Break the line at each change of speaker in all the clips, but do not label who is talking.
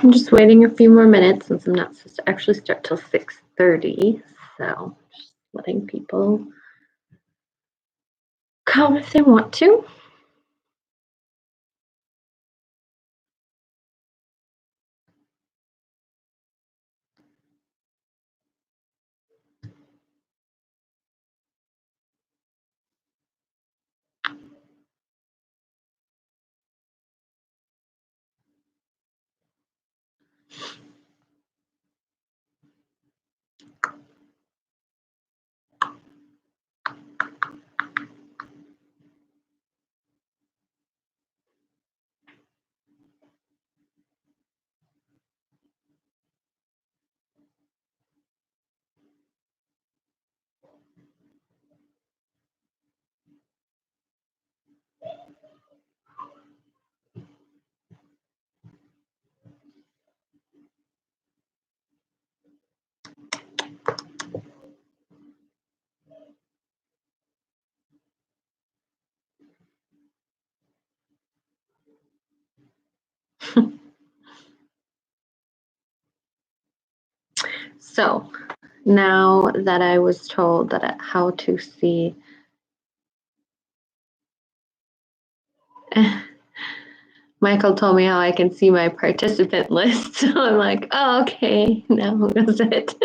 I'm just waiting a few more minutes since I'm not supposed to actually start till 6:30. So just letting people come if they want to. So now that I was told that how to see Michael told me how I can see my participant list. So I'm like, oh, okay, now goes it.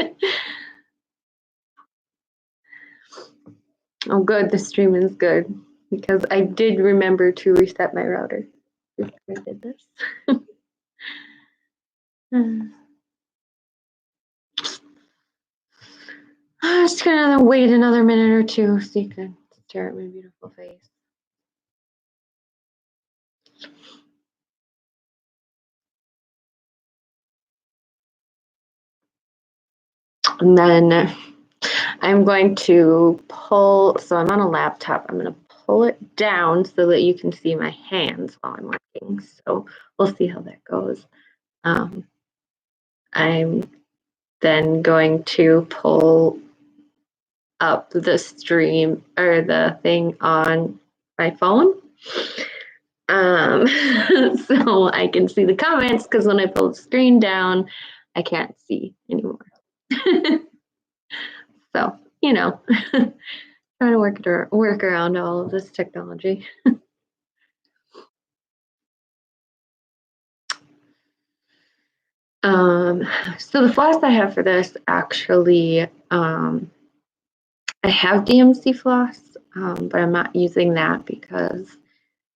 Oh, good, the stream is good because I did remember to reset my router before I did this. I'm just gonna wait another minute or two so you can stare at my beautiful face. And then I'm going to pull, so I'm on a laptop, I'm gonna pull it down so that you can see my hands while I'm working. So we'll see how that goes. I'm then going to pull up the stream or the thing on my phone. So I can see the comments because when I pull the screen down, I can't see anymore. So, you know, trying to work around all of this technology. So the floss I have for this actually, I have DMC floss, but I'm not using that because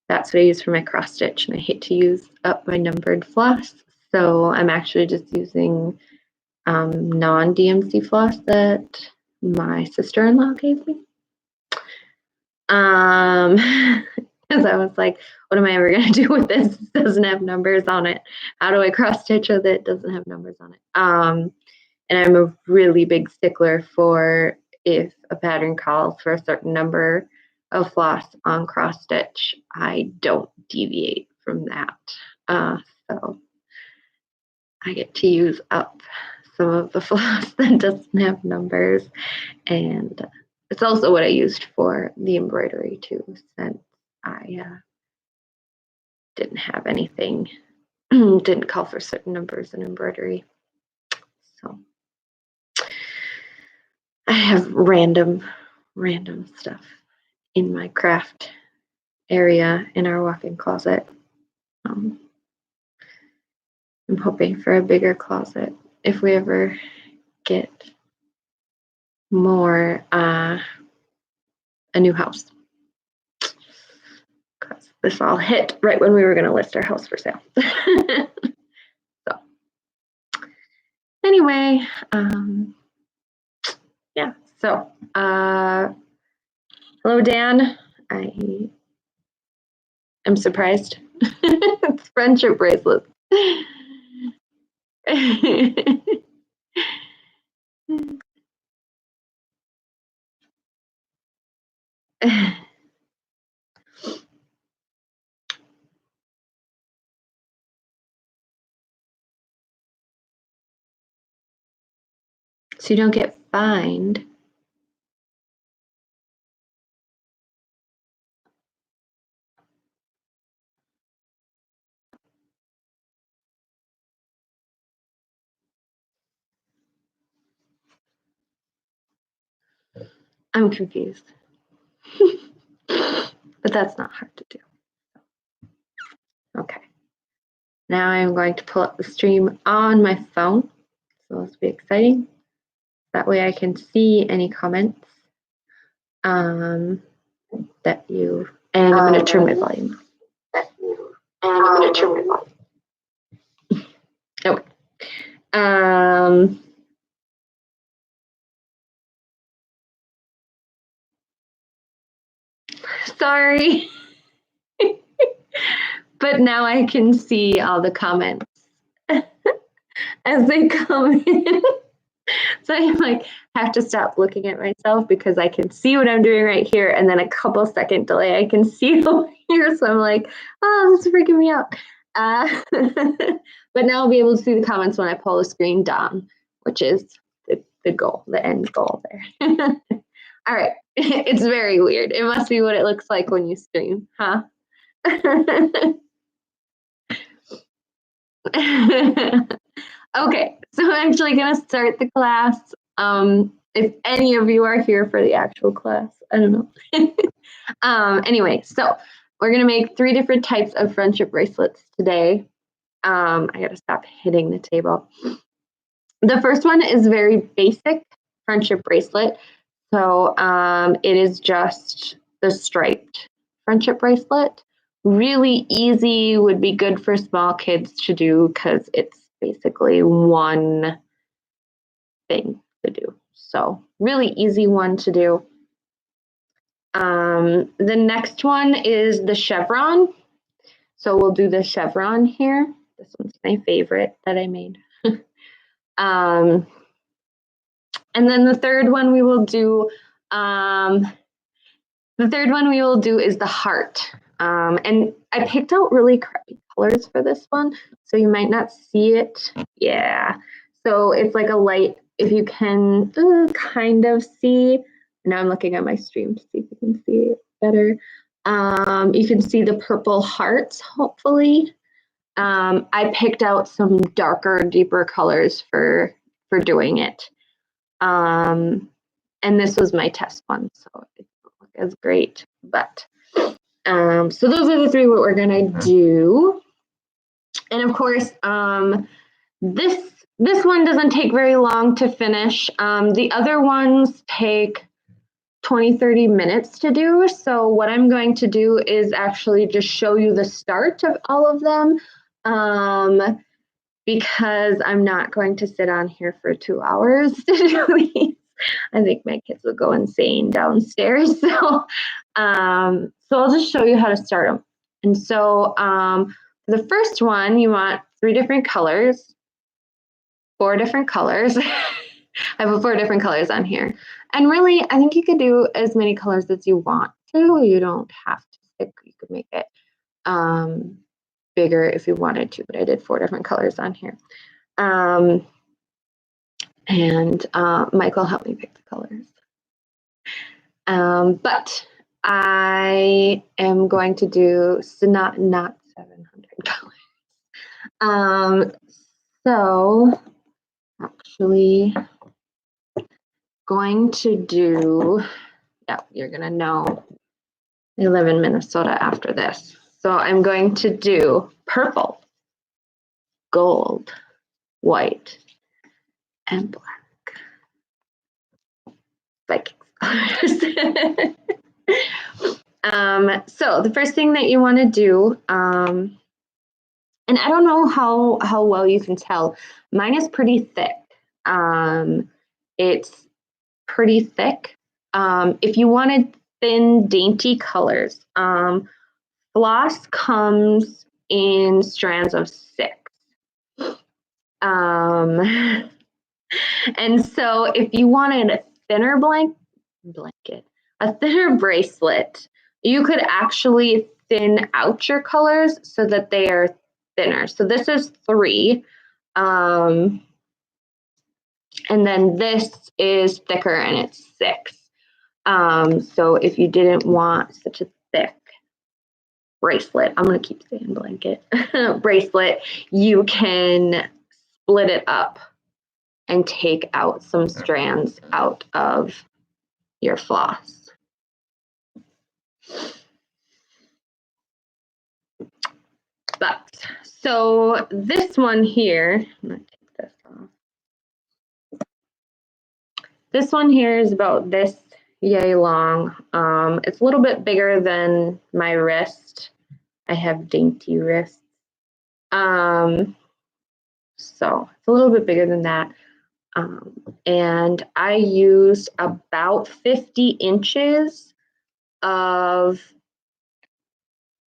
that's what I use for my cross stitch, and I hate to use up my numbered floss. So I'm actually just using non-DMC floss that my sister-in-law gave me. Because I was like, what am I ever going to do with this? It doesn't have numbers on it. How do I cross stitch with it? It doesn't have numbers on it. And I'm a really big stickler for if a pattern calls for a certain number of floss on cross stitch, I don't deviate from that. So I get to use up some of the floss that doesn't have numbers, and it's also what I used for the embroidery too, since I didn't have anything, didn't call for certain numbers in embroidery. So I have random stuff in my craft area in our walk-in closet. I'm hoping for a bigger closet if we ever get more a new house. Because this all hit right when we were going to list our house for sale. So anyway, yeah. So hello, Dan. I am surprised. It's friendship bracelets. So you don't get fined. I'm confused. But that's not hard to do. Okay. Now I'm going to pull up the stream on my phone. So this will be exciting. That way I can see any comments that you, and I'm going to turn my volume. Okay. Sorry. But now I can see all the comments as they come in. So I like have to stop looking at myself because I can see what I'm doing right here, and then a couple second delay I can see over here. So I'm like, oh, this is freaking me out. But now I'll be able to see the comments when I pull the screen down, which is the goal, the end goal there. All right, it's very weird. It must be what it looks like when you stream, huh? Okay, so I'm actually going to start the class. If any of you are here for the actual class, I don't know. Anyway, so we're going to make 3 different types of friendship bracelets today. I got to stop hitting the table. The first one is very basic friendship bracelet. So it is just the striped friendship bracelet. Really easy, would be good for small kids to do because it's basically one thing to do. So really easy one to do. The next one is the chevron. So we'll do the chevron here. This one's my favorite that I made. And then the third one we will do is the heart. And I picked out really crappy colors for this one, so you might not see it. Yeah. So it's like a light, if you can kind of see. Now I'm looking at my stream to see if you can see it better. You can see the purple hearts, hopefully. I picked out some darker, deeper colors for doing it. And this was my test one, so it didn't look as great. But so those are the 3 what we're gonna do. And of course, this one doesn't take very long to finish. The other ones take 20-30 minutes to do. So what I'm going to do is actually just show you the start of all of them, because I'm not going to sit on here for 2 hours to do these. I think my kids will go insane downstairs. So I'll just show you how to start them. And so the first one, you want 3 different colors, 4 different colors. I have 4 different colors on here. And really, I think you could do as many colors as you want to. You don't have to stick. You could make it bigger if you wanted to, but I did 4 different colors on here. And Michael helped me pick the colors. But I am going to do not 700 colors. So actually going to do, yeah, you're gonna know I live in Minnesota after this. So I'm going to do purple, gold, white, and black. Like So the first thing that you want to do, and I don't know how well you can tell, mine is pretty thick. It's pretty thick. If you wanted thin, dainty colors, floss comes in strands of 6. And so if you wanted a thinner blanket, a thinner bracelet, you could actually thin out your colors so that they are thinner. So this is 3. And then this is thicker and it's 6. So if you didn't want such a thick bracelet, I'm going to keep saying blanket, bracelet, you can split it up and take out some strands out of your floss. But so this one here, I'm going to take this off. This one here is about this yay long. It's a little bit bigger than my wrist. I have dainty wrists. So it's a little bit bigger than that. And I used about 50 inches of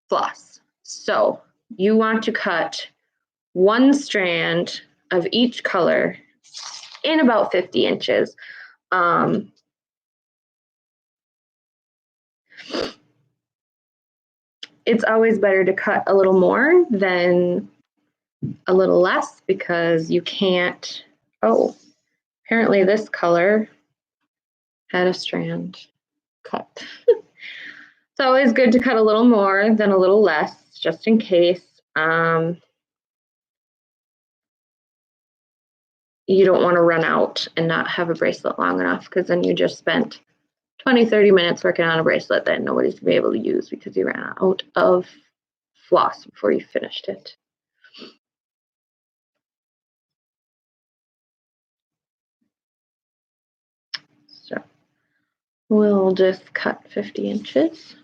floss. So you want to cut 1 strand of each color in about 50 inches. It's always better to cut a little more than a little less because you can't, oh, apparently this color had a strand cut. It's always good to cut a little more than a little less, just in case. You don't want to run out and not have a bracelet long enough, because then you just spent 20-30 minutes working on a bracelet that nobody's going to be able to use because you ran out of floss before you finished it. So we'll just cut 50 inches.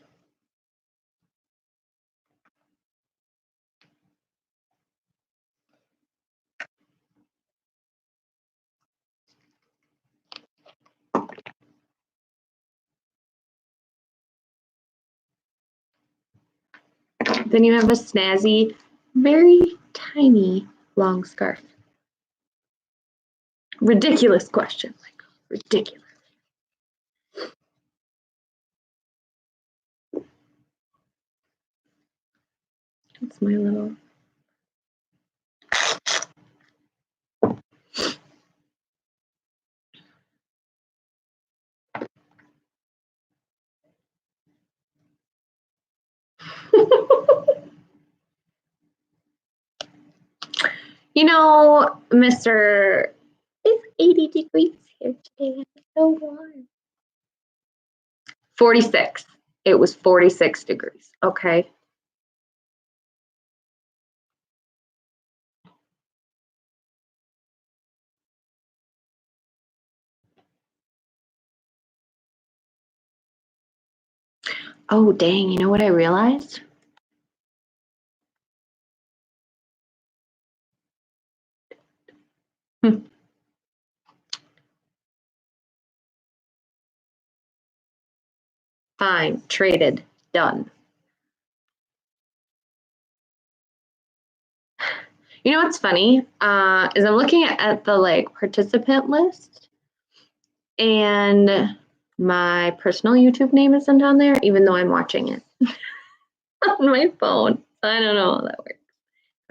Then you have a snazzy, very tiny long scarf. Ridiculous question, like ridiculous. That's my little. You know, Mr. It's 80 degrees here today. It's so warm. 46. It was 46 degrees. Okay. Oh, dang. You know what I realized? Fine. Traded. Done. You know what's funny? Is I'm looking at the like participant list, and my personal YouTube name isn't on there, even though I'm watching it on my phone. I don't know how that works.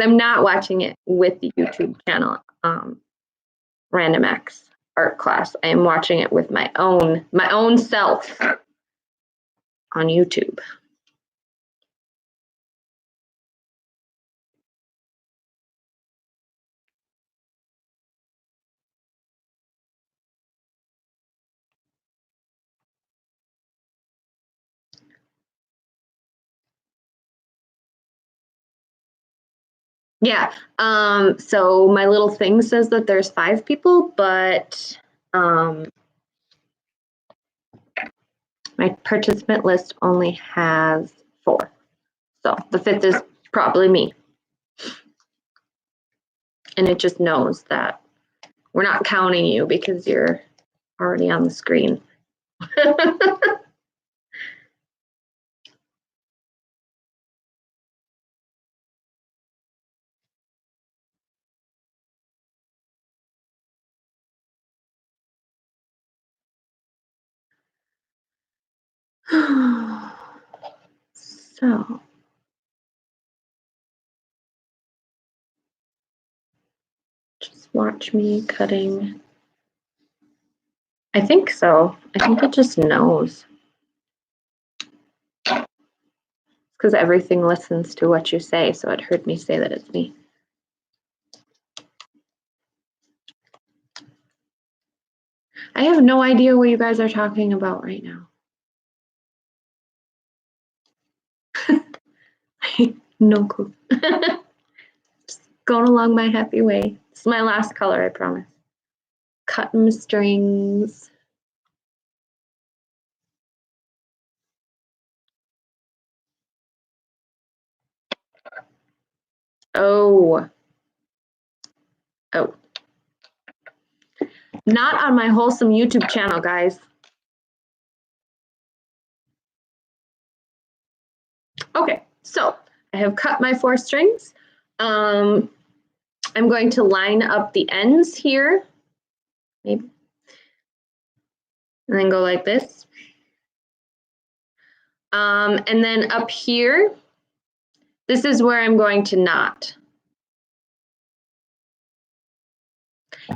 I'm not watching it with the YouTube channel, Random X Art Class. I am watching it with my own self on YouTube. Yeah. So my little thing says that there's 5 people, but My participant list only has 4. So the 5th is probably me. And it just knows that we're not counting you because you're already on the screen. So just watch me cutting. I think so. I think it just knows. Because everything listens to what you say, so it heard me say that it's me. I have no idea what you guys are talking about right now. No clue. Just going along my happy way. This is my last color, I promise. Cutting strings. Oh. Oh. Not on my wholesome YouTube channel, guys. Okay, so I have cut my 4 strings. I'm going to line up the ends here, maybe, and then go like this. And then up here, this is where I'm going to knot.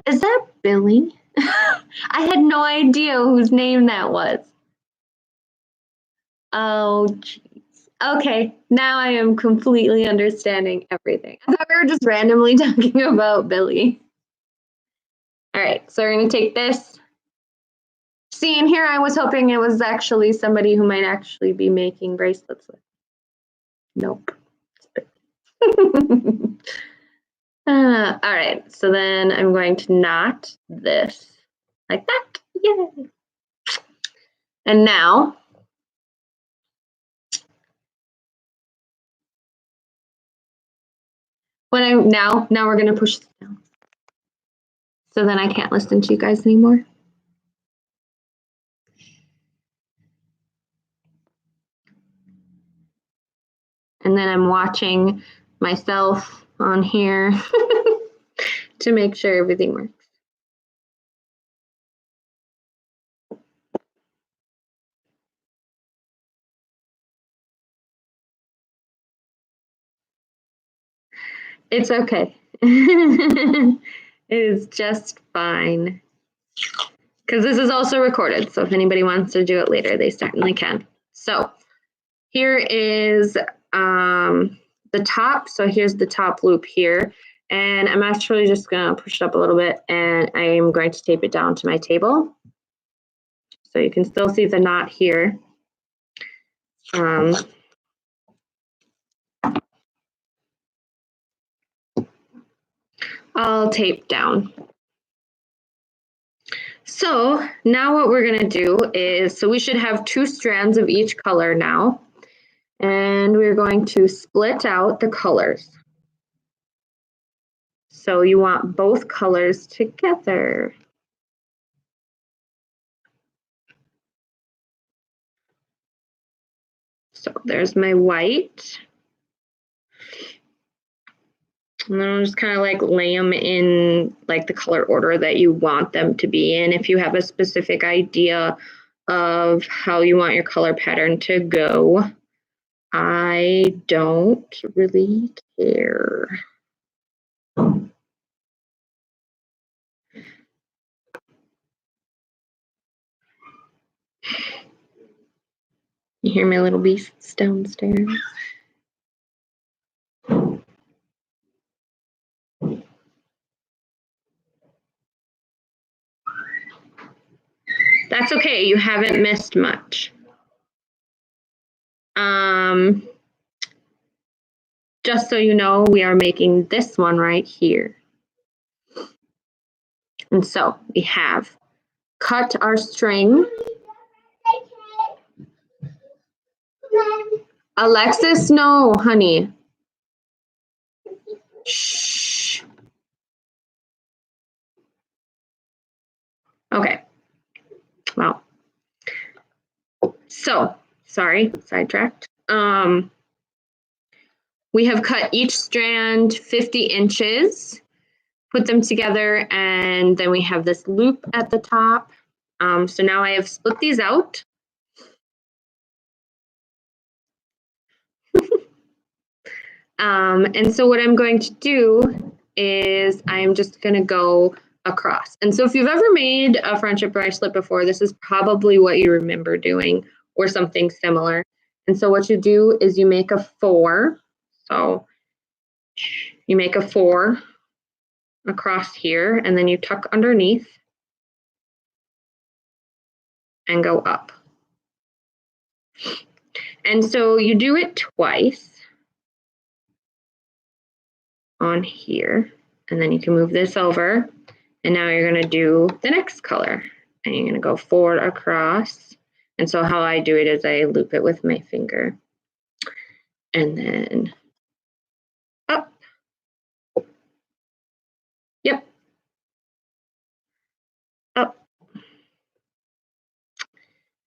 Is that Billy? I had no idea whose name that was. Oh, geez. Okay, now I am completely understanding everything. I thought we were just randomly talking about Billy. All right, so we're going to take this. See, and here I was hoping it was actually somebody who might actually be making bracelets with. Nope. All right, so then I'm going to knot this like that. Yay! And now, now we're going to push this down. So then I can't listen to you guys anymore. And then I'm watching myself on here to make sure everything works. It's okay. It is just fine. Because this is also recorded, so if anybody wants to do it later, they certainly can. So here is the top. So here's the top loop here. And I'm actually just going to push it up a little bit, and I'm going to tape it down to my table. So you can still see the knot here. I'll tape down. So now what we're going to do is, so we should have 2 strands of each color now. And we're going to split out the colors. So you want both colors together. So there's my white. And then I'll just kind of like lay them in like the color order that you want them to be in. If you have a specific idea of how you want your color pattern to go, I don't really care. You hear my little beasts downstairs? That's okay, you haven't missed much. Just so you know, we are making this one right here. And so we have cut our string. Alexis, no, honey. Shh. Okay. Wow. So, sorry, sidetracked. We have cut each strand 50 inches, put them together, and then we have this loop at the top. So now I have split these out. And so what I'm going to do is I'm just going to go across. And so if you've ever made a friendship bracelet before, this is probably what you remember doing or something similar. And so what you do is you make a 4. So you make a 4 across here, and then you tuck underneath and go up. And so you do it twice on here, and then you can move this over, and now you're going to do the next color, and you're going to go forward across. And so how I do it is I loop it with my finger, and then up. Yep. Up.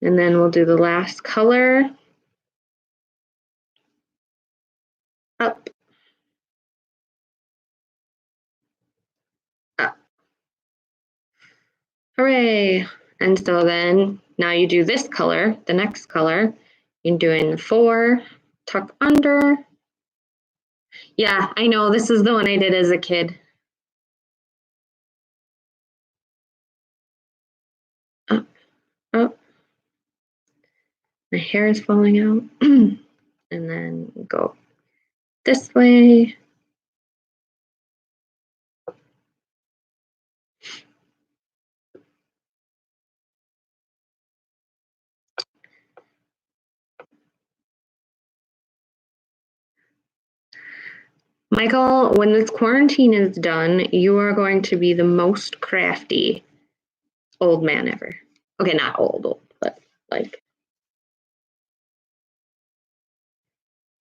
And then we'll do the last color. Up. Up. Hooray. And so then now you do this color, the next color. You're doing 4, tuck under. Yeah, I know, this is the one I did as a kid. Up, up. My hair is falling out. And then go this way. Michael, when this quarantine is done, you are going to be the most crafty old man ever. Okay, not old, but like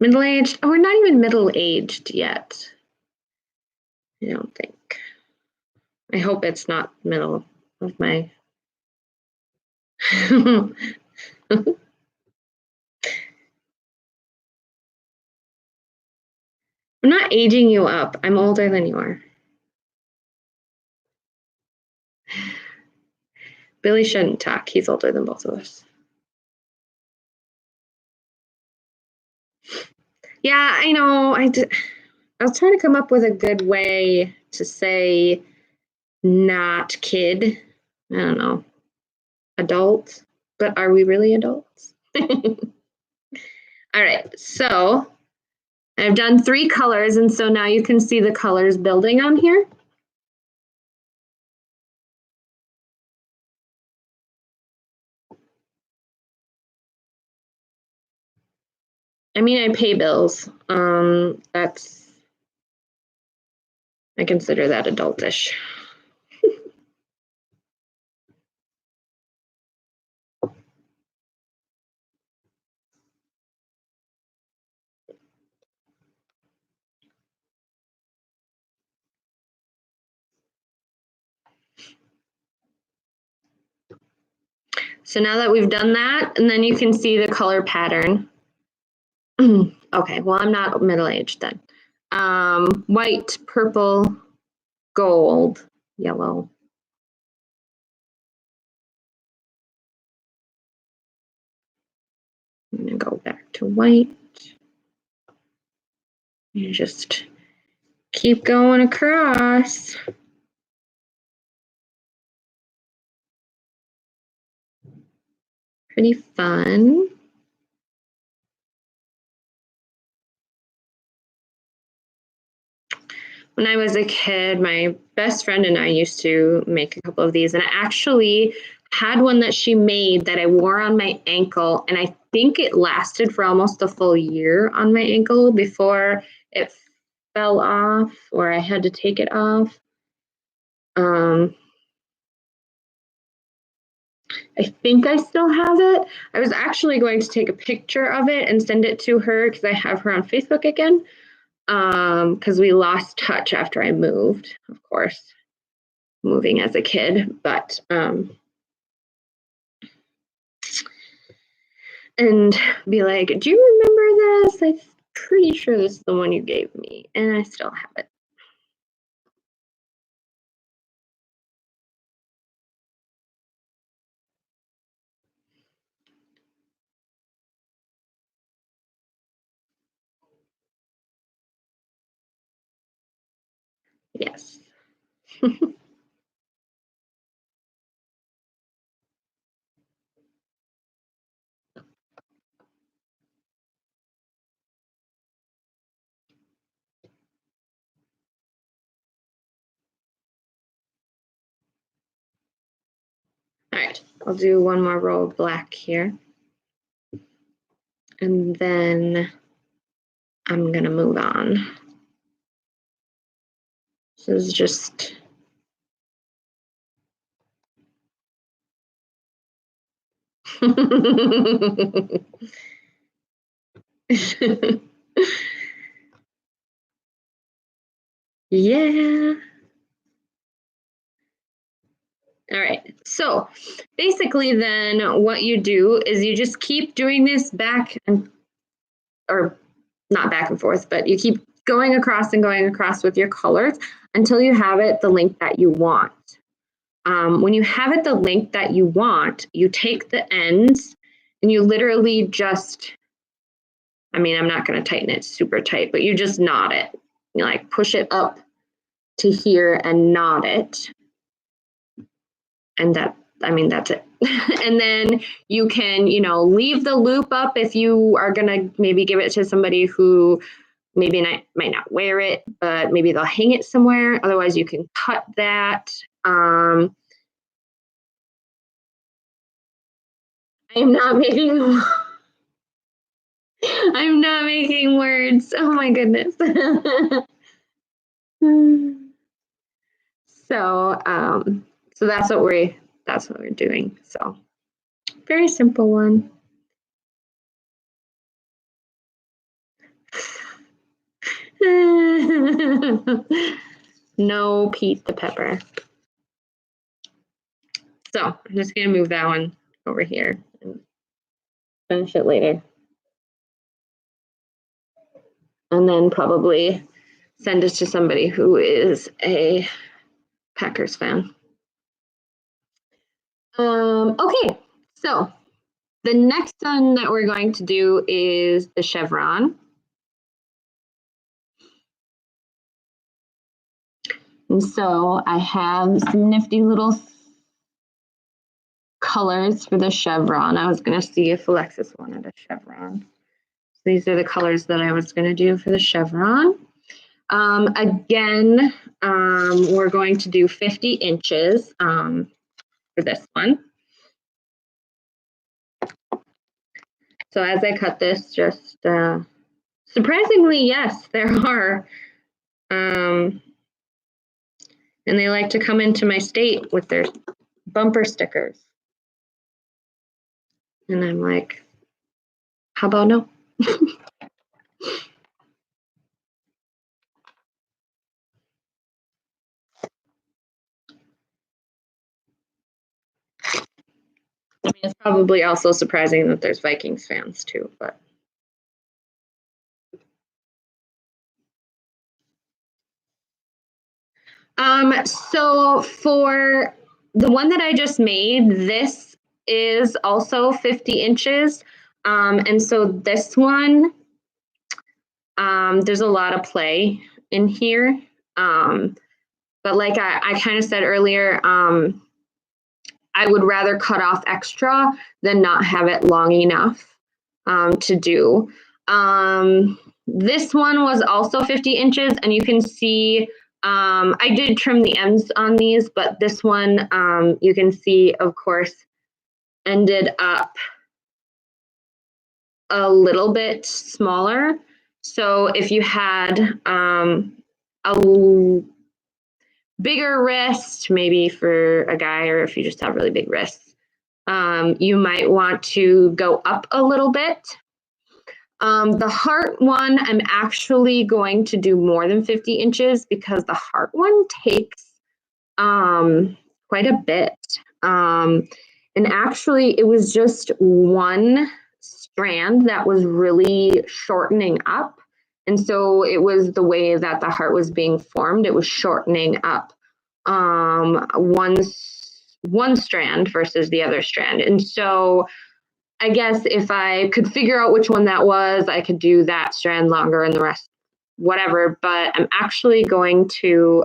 middle-aged. Oh, we're not even middle-aged yet. I don't think. I hope it's not middle of my. I'm not aging you up. I'm older than you are. Billy shouldn't talk. He's older than both of us. Yeah, I know. I was trying to come up with a good way to say not kid. I don't know. Adult. But are we really adults? All right. So I've done 3 colors. And so now you can see the colors building on here. I mean, I pay bills. I consider that adultish. So now that we've done that, and then you can see the color pattern. Okay, well, I'm not middle-aged then. White, purple, gold, yellow. I'm gonna go back to white. You just keep going across. Pretty fun. When I was a kid, my best friend and I used to make a couple of these, and I actually had one that she made that I wore on my ankle, and I think it lasted for almost a full year on my ankle before it fell off or I had to take it off. I think I still have it. I was actually going to take a picture of it and send it to her because I have her on Facebook again. Because we lost touch after I moved, of course, moving as a kid, but and be like, do you remember this? I'm pretty sure this is the one you gave me, and I still have it. Yes. All right, I'll do one more row of black here. And then I'm gonna move on. This is just yeah. All right, so basically then what you do is you just keep doing this back and, or not back and forth, but you keep going across and going across with your colors until you have it the length that you want. When you have it the length that you want, you take the ends and you literally just, I mean, I'm not going to tighten it super tight, but you just knot it. You like push it up to here and knot it. And that, I mean, that's it. And then you can, you know, leave the loop up if you are going to maybe give it to somebody who maybe might not wear it, but maybe they'll hang it somewhere. Otherwise, you can cut that. I'm not making I'm not making words. Oh my goodness. So that's what we're doing. So very simple one. No Pete the Pepper. So I'm just gonna move that one over here and finish it later. And then probably send it to somebody who is a Packers fan. Okay, so the next one that we're going to do is the chevron. And so I have some nifty little colors for the chevron. I was going to see if Alexis wanted a chevron. So these are the colors that I was going to do for the chevron. Again, we're going to do 50 inches for this one. So as I cut this, just surprisingly, yes, there are. And they like to come into my state with their bumper stickers. And I'm like, how about no? I mean, it's probably also surprising that there's Vikings fans too, but. So for the one that I just made, this is also 50 inches. And so this one, there's a lot of play in here. But like I kind of said earlier, I would rather cut off extra than not have it long enough to do. This one was also 50 inches, and you can see I did trim the ends on these, but this one you can see, of course, ended up a little bit smaller. So if you had a bigger wrist, maybe for a guy, or if you just have really big wrists, You might want to go up a little bit. The heart one, I'm actually going to do more than 50 inches because the heart one takes quite a bit. And actually, it was just one strand that was really shortening up. And so it was the way that the heart was being formed, it was shortening up one strand versus the other strand. And so I guess if I could figure out which one that was, I could do that strand longer and the rest whatever. But I'm actually going to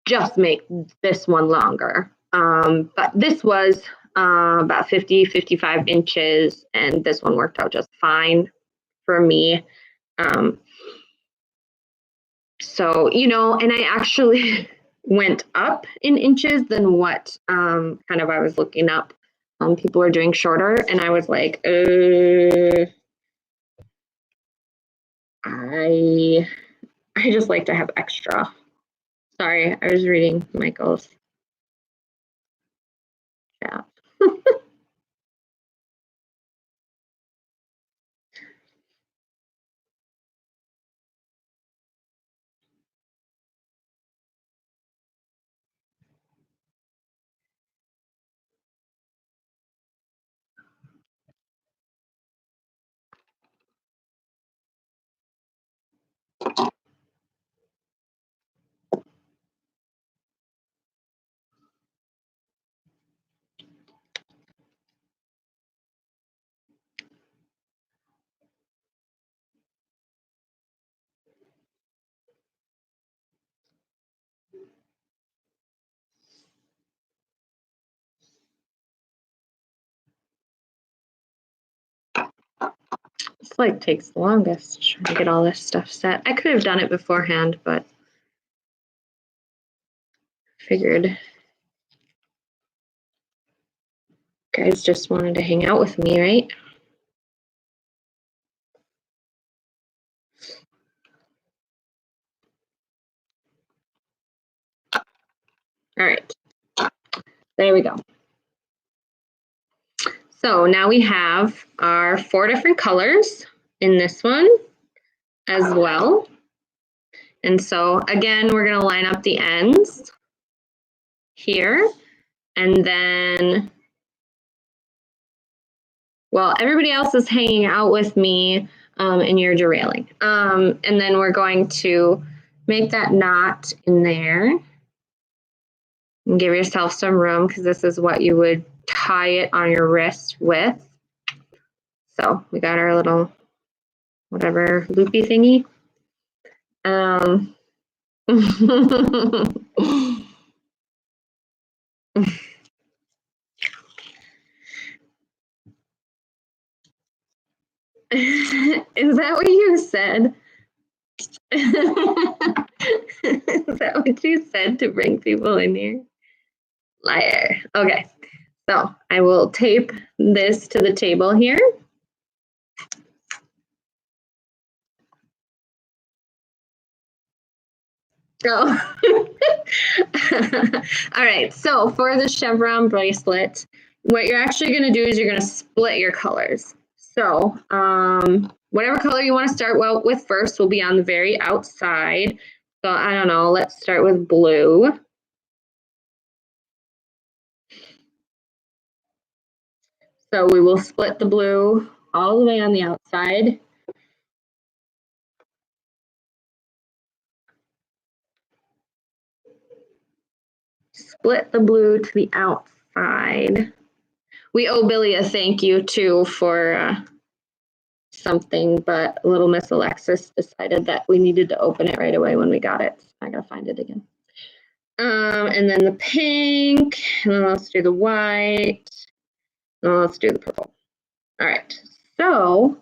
just make this one longer. But this was about 50, 55 inches, and this one worked out just fine for me. So, you know, and I actually went up in inches than what kind of I was looking up. People are doing shorter, and I was like, I just like to have extra. Sorry, I was reading Michael's chat. This like takes the longest trying to get all this stuff set. I could have done it beforehand, but figured you guys just wanted to hang out with me, right? All right, there we go. So now we have our 4 different colors in this one as well. And so again, we're going to line up the ends here, and then, well, everybody else is hanging out with me and you're derailing. And then we're going to make that knot in there and give yourself some room, because this is what you would tie it on your wrist with. So we got our little whatever loopy thingy. Is that what you said? Is that what you said to bring people in here? Liar. Okay, so I will tape this to the table here. Oh. All right, so for the chevron bracelet, what you're actually going to do is you're going to split your colors. So whatever color you want to start with first will be on the very outside. So I don't know, let's start with blue. So we will split the blue all the way on the outside. Split the blue to the outside. We owe Billy a thank you too for something, but little Miss Alexis decided that we needed to open it right away when we got it. I gotta find it again. And then the pink, and then let's do the white, and then let's do the purple. All right, so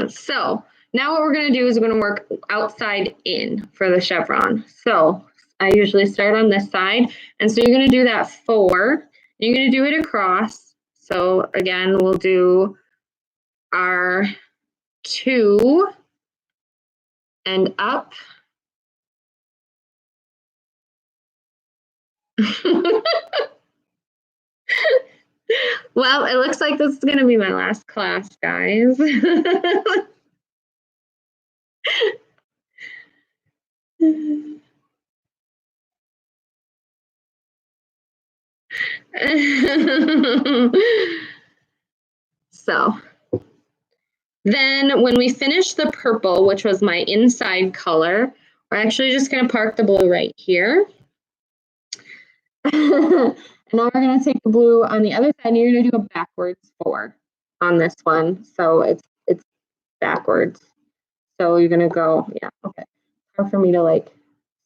so now what we're going to do is we're going to work outside in for the chevron. So I usually start on this side, and so you're going to do that 4. You're going to do it across. So again, we'll do our 2 and up. Well, it looks like this is going to be my last class, guys. So then when we finish the purple, which was my inside color, we're actually just going to park the blue right here. And now we're going to take the blue on the other side, and you're going to do a backwards 4 on this one. So it's backwards. So you're going to go, yeah, okay. Hard for me to like,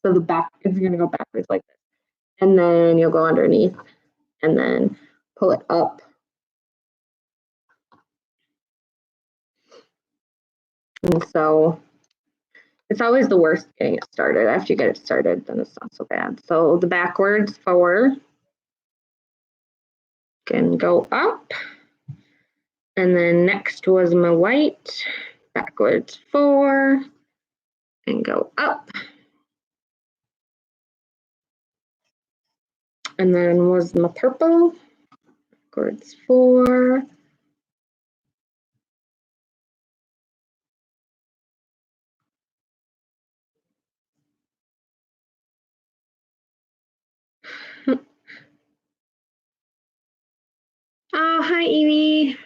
so the back is going to go backwards like this. And then you'll go underneath and then pull it up. And so it's always the worst getting it started. After you get it started, then it's not so bad. So the backwards 4 can go up. And then next was my white, backwards 4 and go up. And then was my purple, backwards 4. Oh, hi, Evie.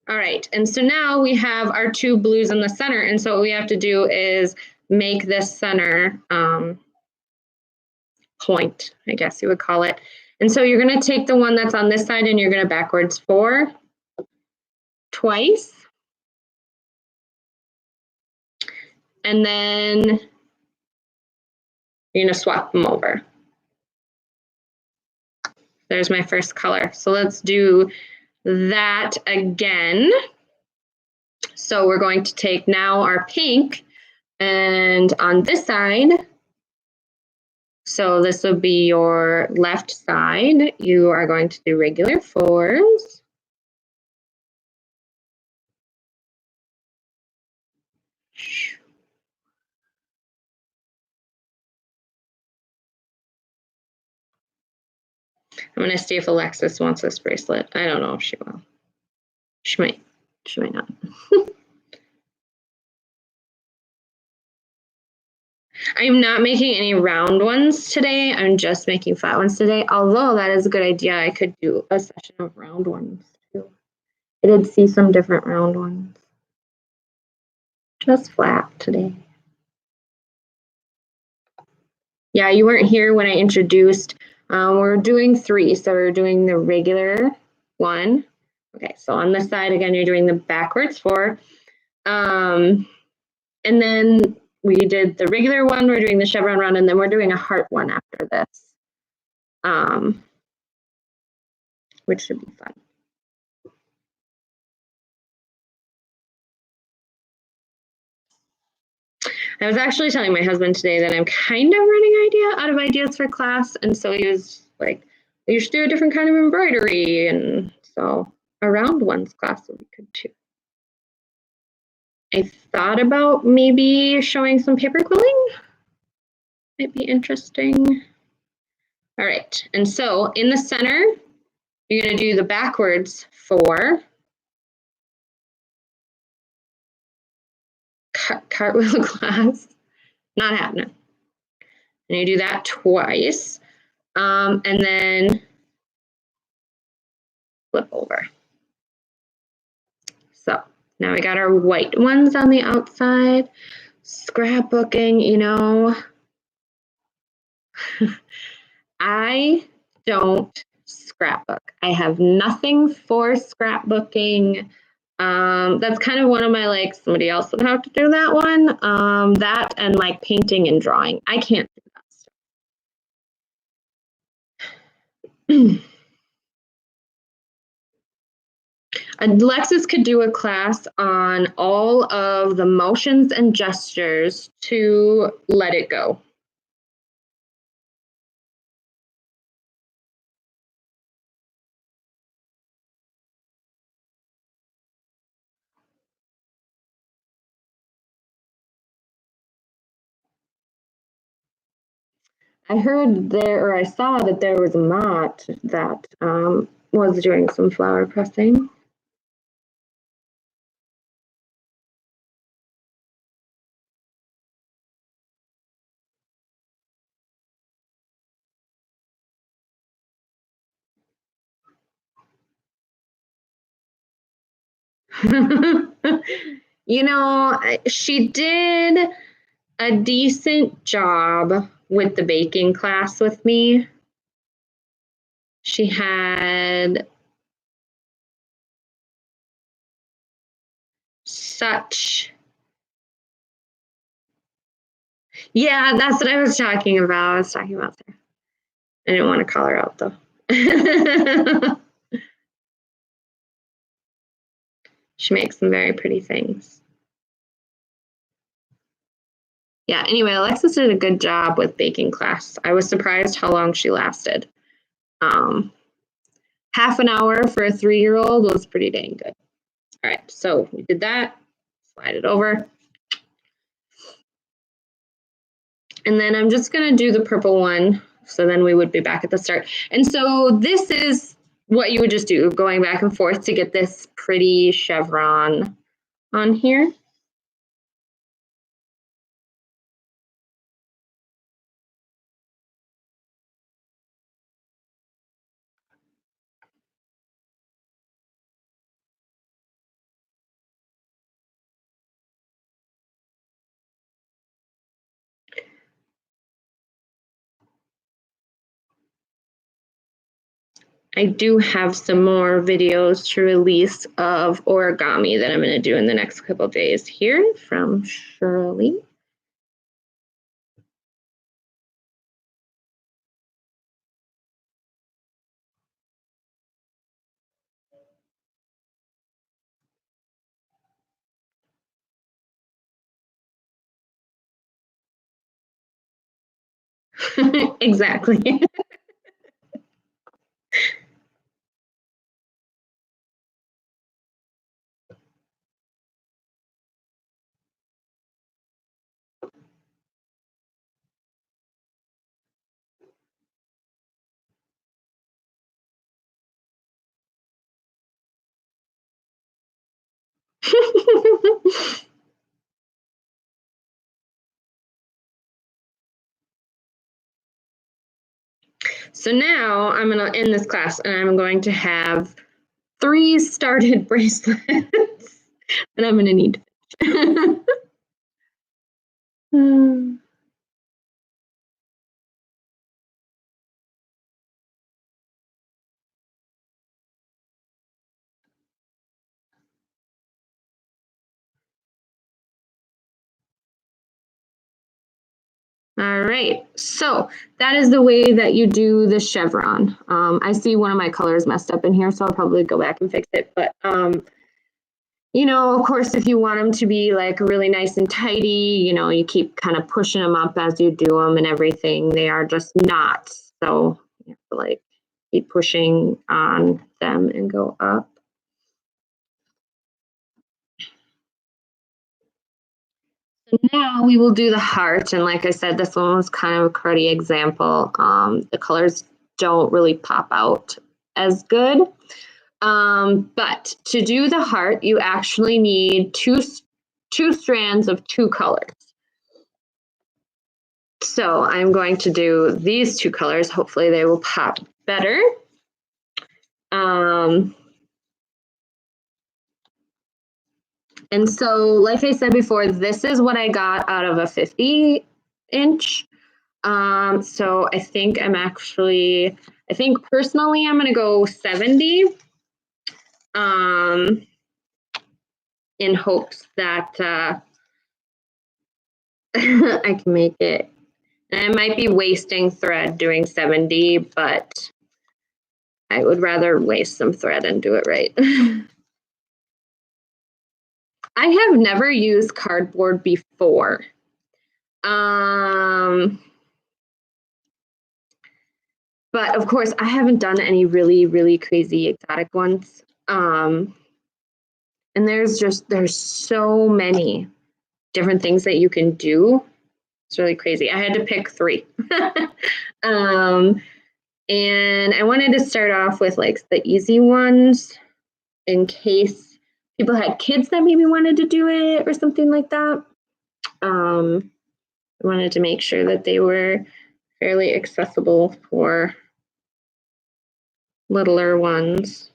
All right, and so now we have our 2 blues in the center, and so what we have to do is make this center point, I guess you would call it. And so you're going to take the one that's on this side and you're going to backwards 4 twice. And then you're going to swap them over. There's my first color. So let's do that again. So we're going to take now our pink, and on this side, so this will be your left side, you are going to do regular 4s. I'm going to see if Alexis wants this bracelet. I don't know if she will. She might not. I'm not making any round ones today. I'm just making flat ones today. Although that is a good idea. I could do a session of round ones too. I did see some different round ones. Just flat today. Yeah, you weren't here when I introduced. We're doing 3. So we're doing the regular 1. Okay, so on this side, again, you're doing the backwards 4. And then we did the regular 1, we're doing the chevron round, and then we're doing a heart 1 after this, which should be fun. I was actually telling my husband today that I'm kind of running out of ideas for class, and so he was like, "You should do a different kind of embroidery," and so a round ones class would be good too. I thought about maybe showing some paper quilling. Might be interesting. All right, and so in the center, you're going to do the backwards 4. Cartwheel class, not happening. And you do that twice, and then flip over. So now we got our white ones on the outside. Scrapbooking, you know, I don't scrapbook. I have nothing for scrapbooking. That's kind of one of my, like, somebody else would have to do that one. That and like painting and drawing. I can't do that stuff. Alexis could do a class on all of the motions and gestures to let it go. I heard there, or I saw that there was a Mott that was doing some flower pressing. You know, she did a decent job with the baking class with me. She had such, yeah, that's what I was talking about. I was talking about Sarah. I didn't want to call her out though. She makes some very pretty things. Yeah, anyway, Alexis did a good job with baking class. I was surprised how long she lasted. Half an hour for a 3-year-old was pretty dang good. All right, so we did that. Slide it over. And then I'm just going to do the purple one. So then we would be back at the start. And so this is what you would just do, going back and forth to get this pretty chevron on here. I do have some more videos to release of origami that I'm going to do in the next couple days here from Shirley. Exactly. So now I'm going to end this class and I'm going to have 3 started bracelets and I'm going to need to finish. All right, so that is the way that you do the chevron. I see one of my colors messed up in here, so I'll probably go back and fix it. But, you know, of course, if you want them to be like really nice and tidy, you know, you keep kind of pushing them up as you do them and everything. They are just not. So you have to like keep pushing on them and go up. Now we will do the heart, and like I said, this one was kind of a cruddy example. The colors don't really pop out as good. But to do the heart, you actually need two strands of 2 colors. So I'm going to do these 2 colors. Hopefully they will pop better. And so, like I said before, this is what I got out of a 50-inch. So I think personally I'm going to go 70 in hopes that I can make it. And I might be wasting thread doing 70, but I would rather waste some thread and do it right. I have never used cardboard before. But of course, I haven't done any really, really crazy exotic ones. And there's so many different things that you can do. It's really crazy. I had to pick 3. And I wanted to start off with like the easy ones in case people had kids that maybe wanted to do it or something like that. I wanted to make sure that they were fairly accessible for littler ones.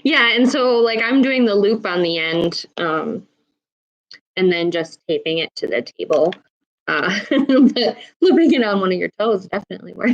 Yeah, and so like I'm doing the loop on the end, and then just taping it to the table. But looping it on one of your toes definitely works.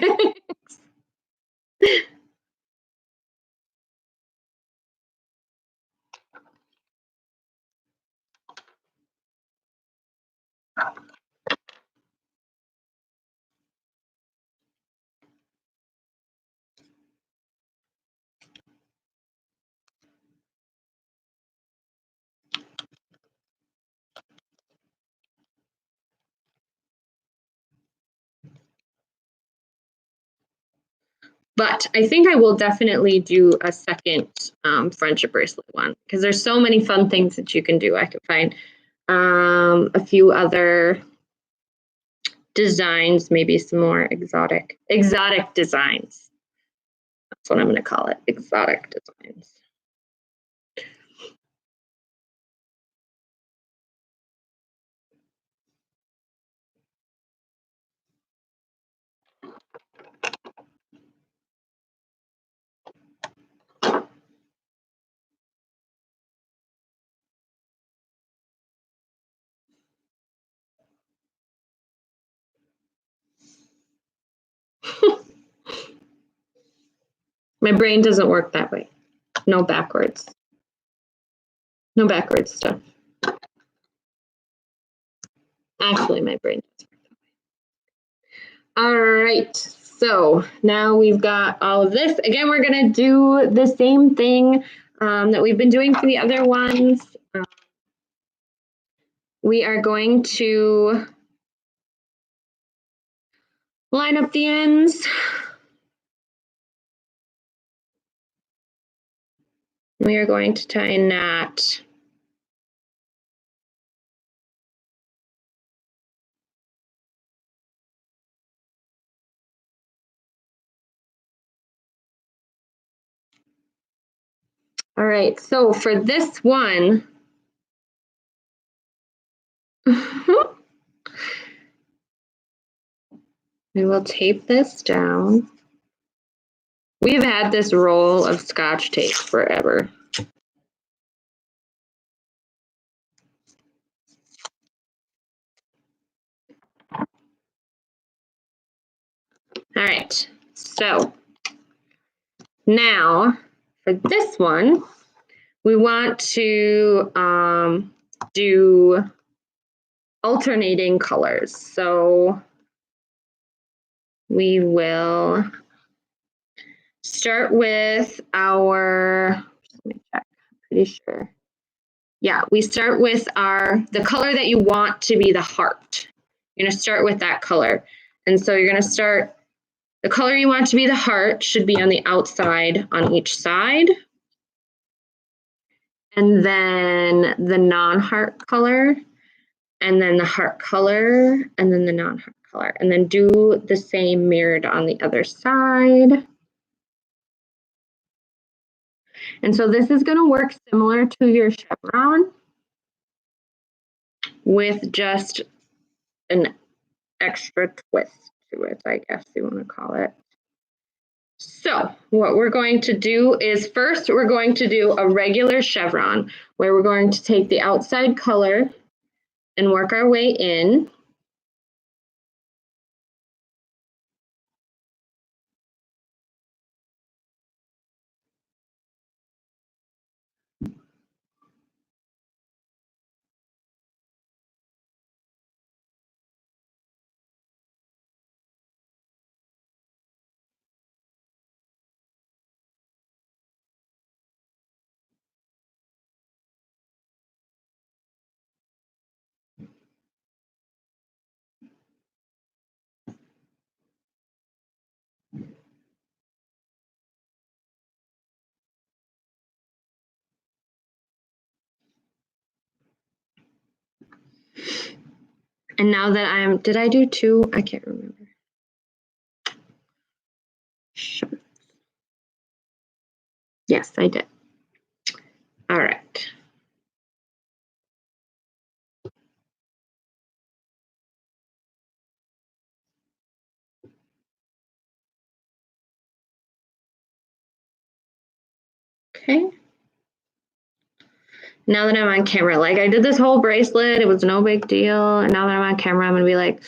But I think I will definitely do a second friendship bracelet one because there's so many fun things that you can do. I could find a few other designs, maybe some more exotic designs. That's what I'm going to call it, exotic designs. My brain doesn't work that way. No backwards. No backwards stuff. Actually, my brain does work that way. All right. So now we've got all of this. Again, we're going to do the same thing that we've been doing for the other ones. We are going to line up the ends. We are going to tie a knot. All right, so for this one, we will tape this down. We've had this roll of Scotch tape forever. All right, so now for this one, we want to do alternating colors. So we will start with our, let me check, I'm pretty sure. Yeah, we start with the color that you want to be the heart. You're gonna start with that color. And so you're gonna start, the color you want to be the heart should be on the outside on each side. And then the non-heart color, and then the heart color, and then the non-heart color. And then do the same mirrored on the other side. And so this is gonna work similar to your chevron with just an extra twist to it, I guess you want to call it. So what we're going to do is first we're going to do a regular chevron where we're going to take the outside color and work our way in. And now that did I do 2? I can't remember. Sure. Yes, I did. All right. Okay. Now that I'm on camera, like I did this whole bracelet, it was no big deal. And now that I'm on camera, I'm gonna be like,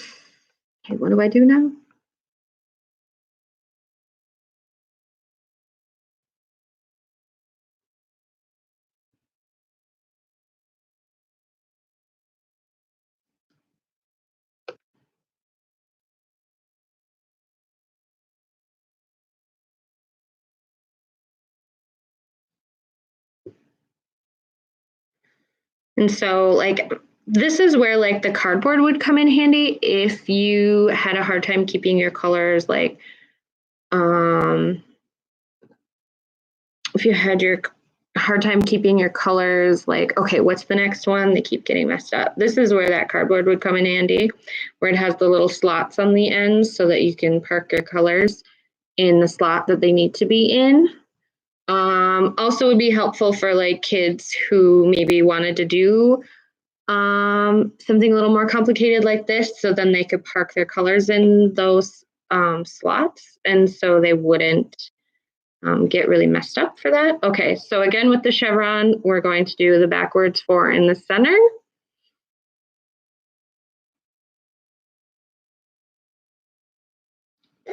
okay, what do I do now? And so like this is where like the cardboard would come in handy if you had a hard time keeping your colors like if you had your hard time keeping your colors like, okay, what's the next one? They keep getting messed up. This is where that cardboard would come in handy, where it has the little slots on the ends so that you can park your colors in the slot that they need to be in. Also would be helpful for like kids who maybe wanted to do something a little more complicated like this, so then they could park their colors in those slots, and so they wouldn't get really messed up for that. Okay, so again with the chevron, we're going to do the backwards 4 in the center.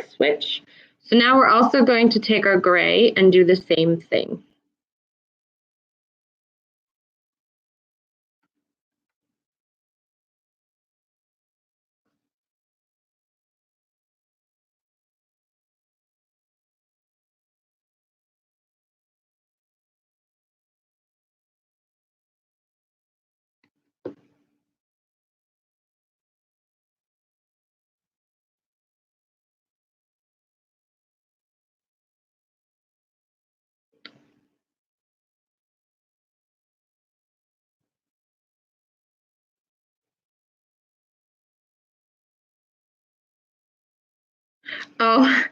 Switch. So now we're also going to take our gray and do the same thing. Oh,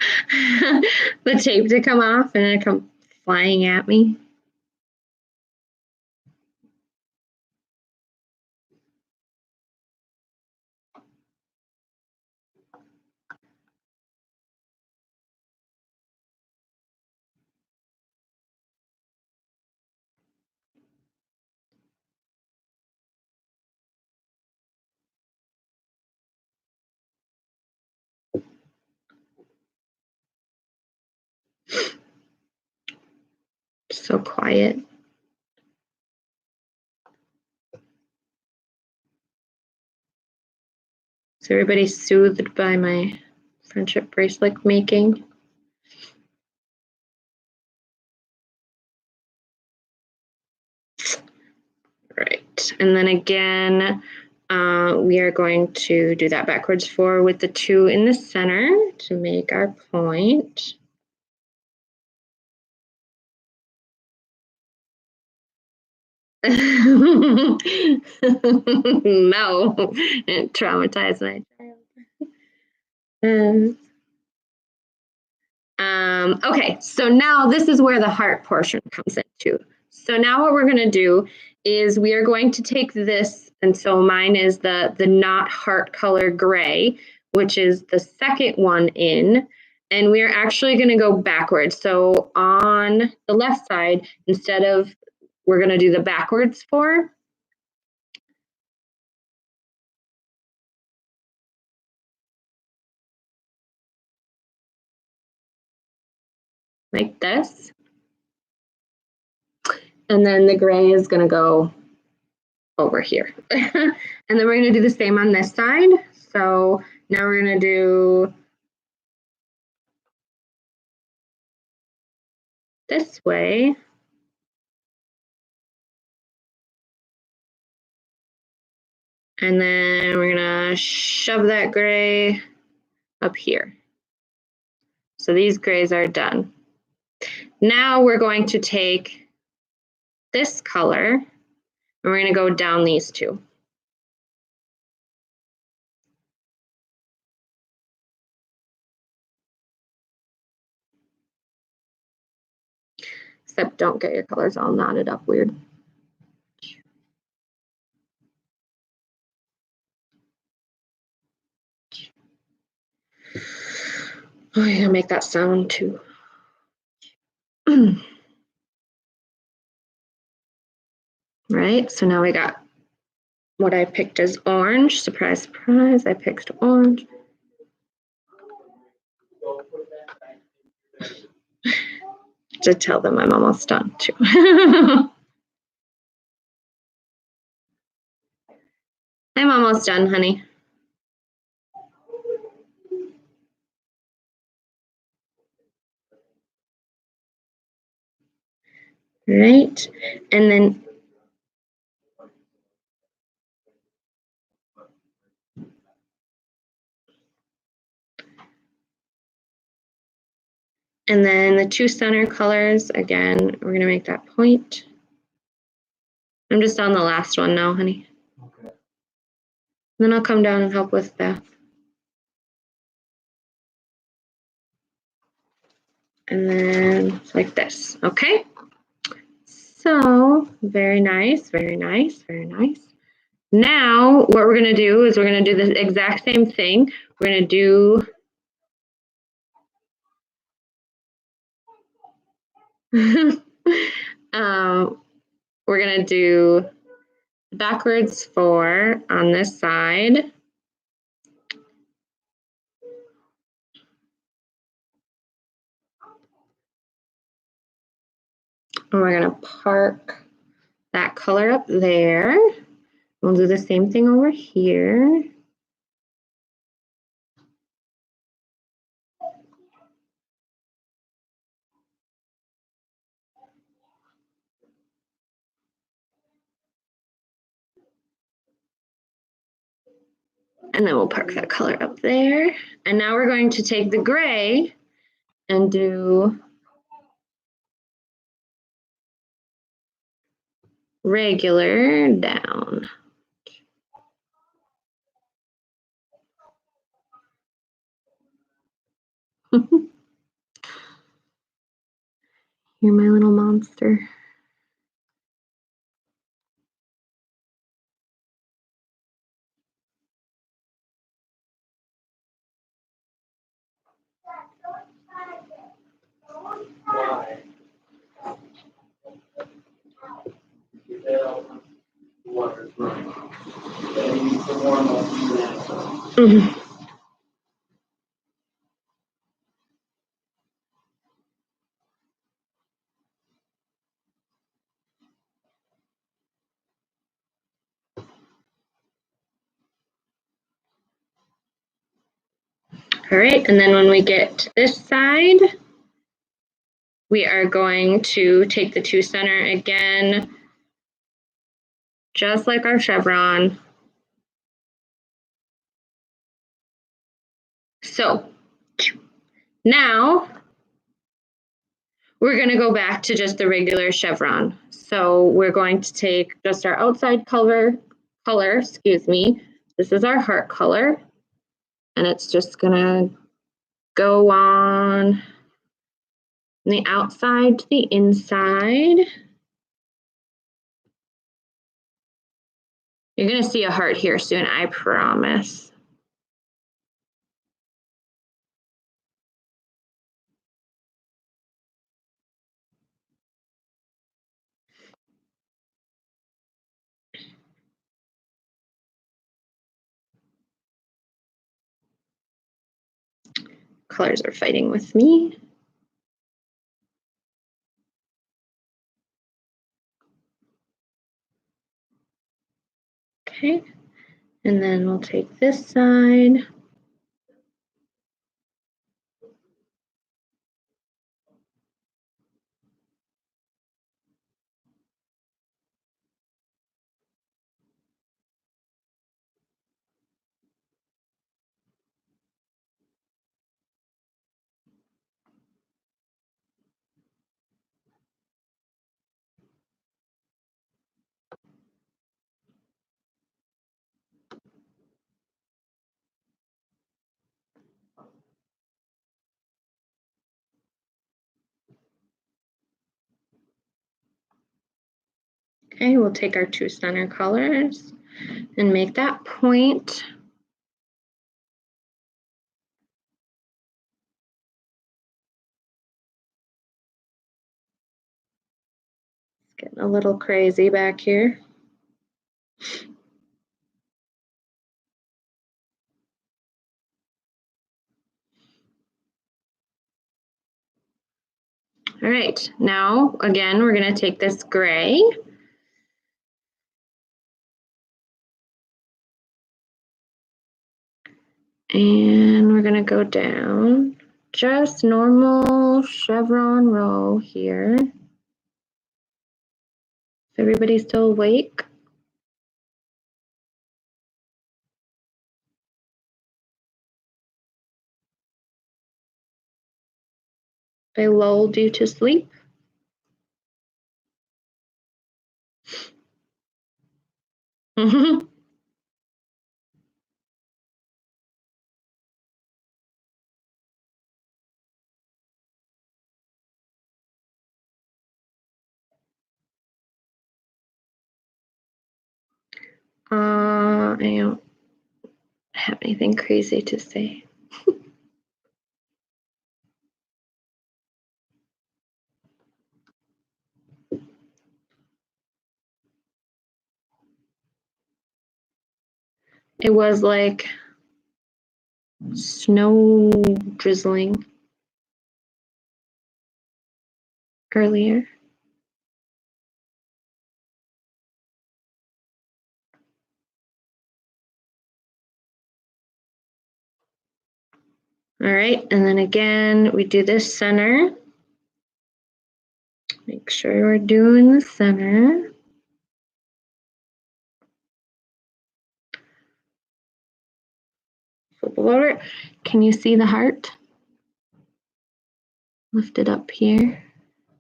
the tape to come off and it come flying at me. So quiet. Is everybody soothed by my friendship bracelet making? Right, and then again, we are going to do that backwards 4 with the 2 in the center to make our point. No, it traumatized my child. Okay, so now this is where the heart portion comes into. So now what we're going to do is we are going to take this, and so mine is the not heart color gray, which is the second one in, and we're actually going to go backwards. So on the left side, instead of, we're going to do the backwards 4. Like this. And then the gray is going to go over here. And then we're going to do the same on this side. So now we're going to do this way. And then we're going to shove that gray up here. So these grays are done. Now we're going to take this color and we're going to go down these 2. Except don't get your colors all knotted up weird. Oh, you're gonna make that sound too. Right, so now we got what I picked as orange. Surprise, surprise, I picked orange. To tell them I'm almost done too. I'm almost done, honey. Right, and then the two center colors, again, we're gonna make that point. I'm just on the last one now, honey. Okay. Then I'll come down and help with Beth. And then like this, okay? So very nice, very nice, very nice. Now what we're gonna do is we're gonna do the exact same thing. We're gonna do we're gonna do backwards 4 on this side. And we're gonna park that color up there. We'll do the same thing over here. And then we'll park that color up there. And now we're going to take the gray and do regular down. You're my little monster. Mhm. All right, and then when we get to this side, we are going to take the two center again, just like our chevron. So now we're going to go back to just the regular chevron. So we're going to take just our outside color, excuse me. This is our heart color, and it's just going to go on the outside to the inside. You're going to see a heart here soon, I promise. Colors are fighting with me. Okay, and then we'll take this side. Okay, we'll take our 2 center colors and make that point. It's getting a little crazy back here. All right, now again, we're going to take this gray. And we're going to go down just normal chevron row here. Is everybody still awake? If I lulled you to sleep? I don't have anything crazy to say. It was like snow drizzling earlier. All right, and then again, we do this center. Make sure we're doing the center. Flip over. Can you see the heart? Lift it up here.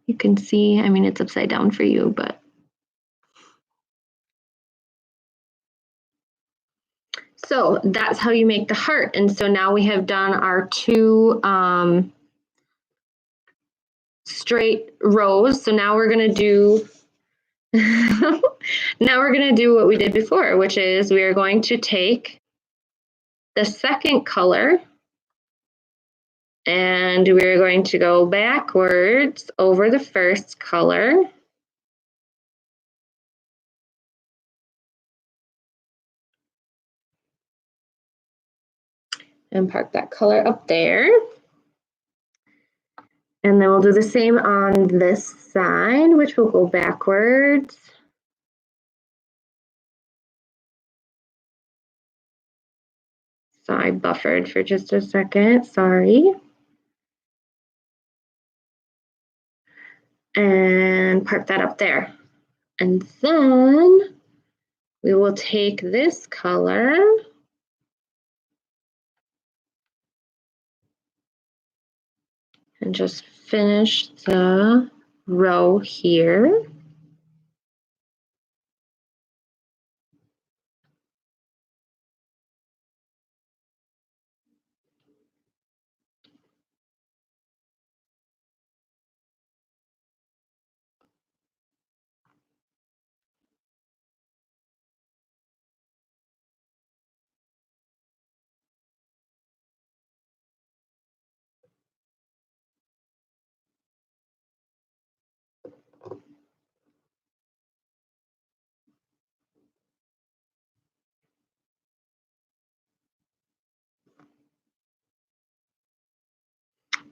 You can see, I mean, it's upside down for you, but. So that's how you make the heart. And so now we have done our 2 straight rows. So now we're going to do what we did before, which is we are going to take the second color and we're going to go backwards over the first color. And park that color up there. And then we'll do the same on this side, which will go backwards. So I buffered for just a second, sorry. And park that up there. And then we will take this color and just finish the row here.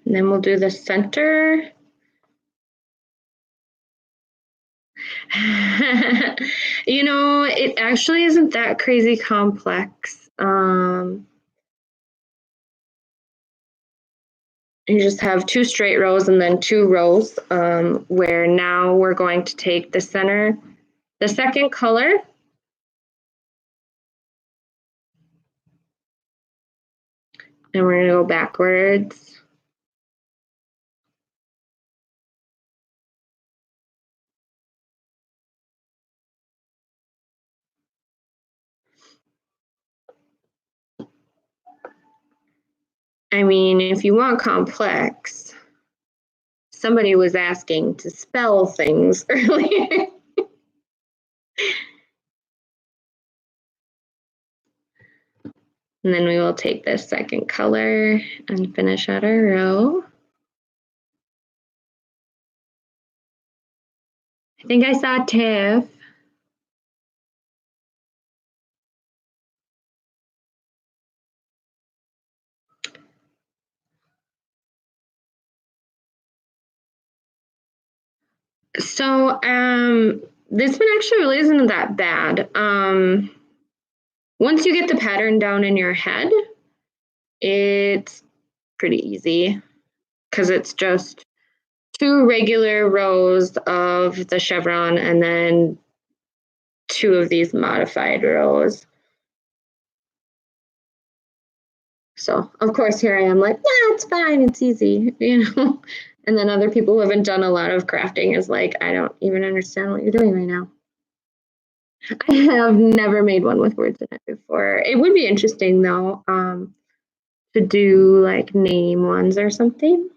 And then we'll do the center. You know, it actually isn't that crazy complex. You just have 2 straight rows and then 2 rows where now we're going to take the center, the second color. And we're going to go backwards. I mean, if you want complex, somebody was asking to spell things earlier. And then we will take this second color and finish out our row. I think I saw Tiff. So this one actually really isn't that bad. Once you get the pattern down in your head, it's pretty easy because it's just 2 regular rows of the chevron and then 2 of these modified rows. So of course here I am like, yeah, it's fine, it's easy, you know. And then other people who haven't done a lot of crafting is like, I don't even understand what you're doing right now. I have never made one with words in it before. It would be interesting though, to do like name ones or something.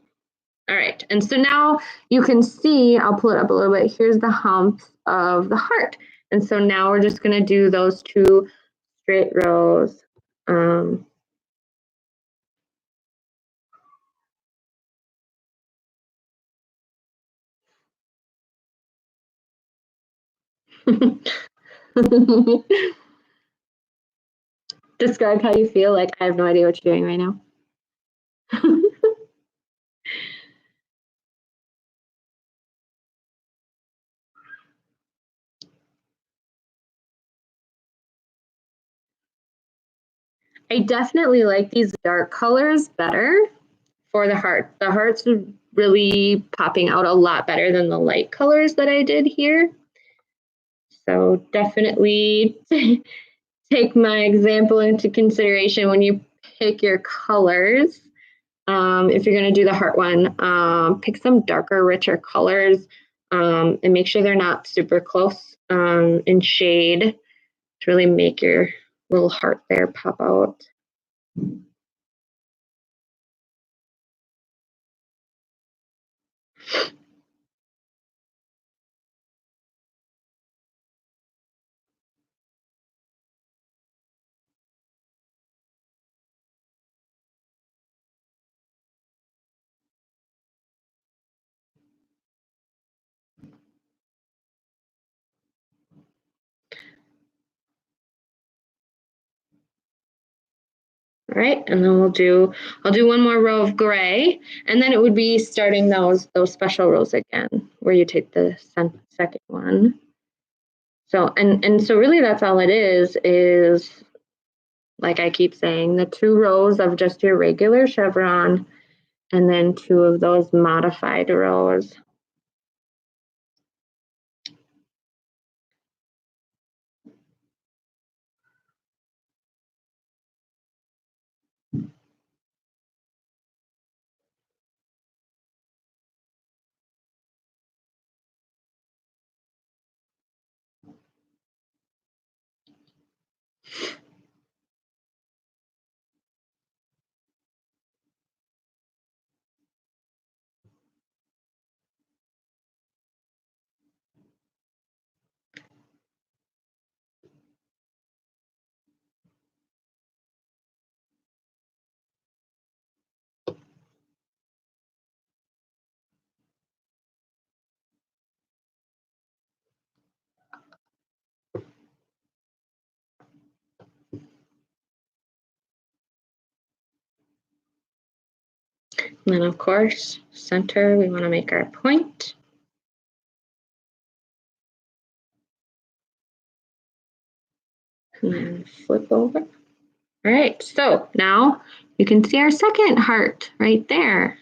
All right, and so now you can see, I'll pull it up a little bit, here's the humps of the heart. And so now we're just gonna do those 2 straight rows. Describe how you feel. Like, I have no idea what you're doing right now. I definitely like these dark colors better for the heart. The heart's really popping out a lot better than the light colors that I did here. So definitely take my example into consideration when you pick your colors. If you're going to do the heart one, pick some darker, richer colors, and make sure they're not super close in shade to really make your little heart there pop out. All right, and then I'll do one more row of gray, and then it would be starting those special rows again, where you take the second one. So and so really that's all it is like I keep saying, the 2 rows of just your regular chevron, and then 2 of those modified rows. And then of course, center, we want to make our point. And then flip over. All right, so now you can see our second heart right there.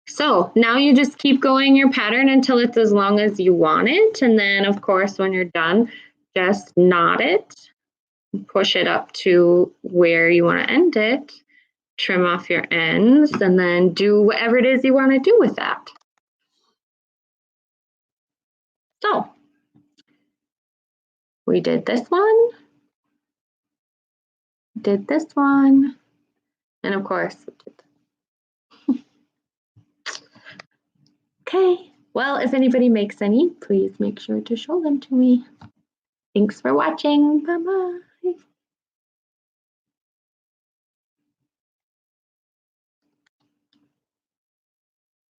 So now you just keep going your pattern until it's as long as you want it. And then of course, when you're done, just knot it, push it up to where you want to end it, trim off your ends, and then do whatever it is you want to do with that. So we did this one, and of course, we did. Okay, well, if anybody makes any, please make sure to show them to me. Thanks for watching. Bye-bye.